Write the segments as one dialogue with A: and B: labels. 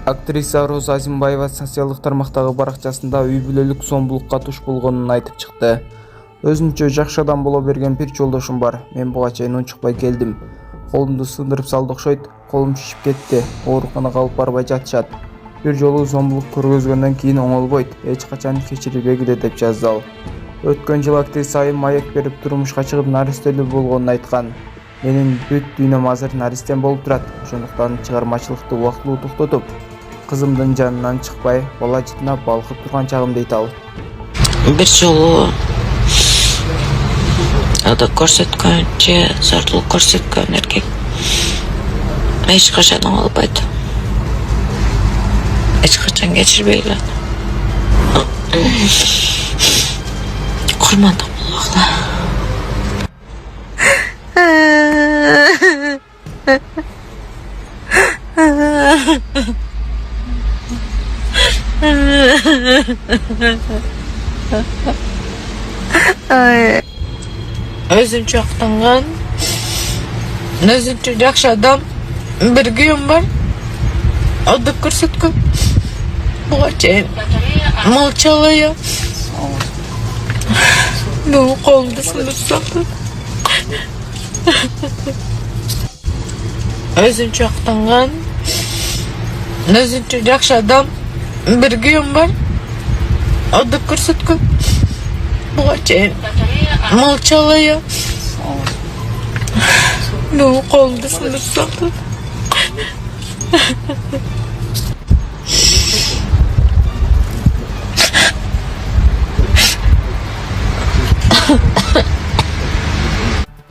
A: Актриса Роза Азимбаева социалдык тармактагы баракчасында үй бүлөлүк зомбулукка туш болгонун айтып чыкты. Өзүнчө жакшы адам боло берген бир жолдошум бар. Мен буга чейин унчукпай келдим. Колумду сындырып салды окшойт. Колум шишип кетти. Ооруканага алып барбай жатышат. Бир жолу зомбулук көргөзгөндөн кийин оңолбойт. Эч качан кечирбегиле деп жазды ал. Өткөн жыл актриса айым маек берип турмушка чыгып наристелүү болгонун айткан. Менин бүт дүйнөм азыр наристем болуп турат. Ошондуктан чыгармачылыкты убактылуу токтотуп, кызымдын жанынан чыкпай, бала жытына балкып турган чагым дейт ал.
B: Бир жолу ада көрсөткөн же зordулук көрсөткөн эркек эч качан оңолбойт. Эч качан кечирбейли. Курмандык болгула. Өзүнчө актанган, өзүнчө жакшы адам, бир күйөөм бар. Ада көрсөткөн. Буга чейин молчалая. Ну, колумду сындырып салды. Өзүнчө актанган, өзүнчө жакшы адам, бир күйөөм бар. Ада көрсөткөн. Буга чейин молчалая. Ну, колумду сындырып салды.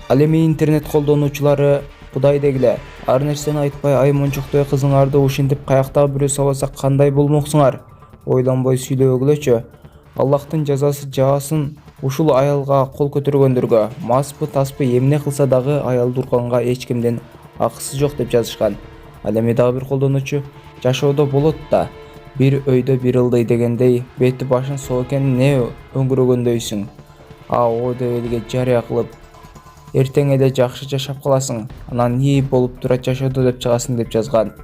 A: Ал эми интернет колдонуучулары Кудай дегиле, ар нерсени айтпай аймончоктой кызыңарды ушинтип каяктагы бирөө сабаса кандай болмоксуңар? Ойлонбой сүйлөбөгүлөчү. Аллахтын жазасы жаасын ушул аялга кол көтөргөндөргө. Маспы таспы эмне кылса дагы аялды урганга эч кимдин акысы жок деп жазышкан. Ал эми дагы бир колдонуучу жашоодо болот да. Бир өйдө бир ылдый дегендей, бети башың соо экен эмне өңгүрөгөндөйсүң? О деп элге жарыя кылып, эртең эле жакшы жашап каласың, анан ии болуп турат жашоодо деп чыгасың деп жазган.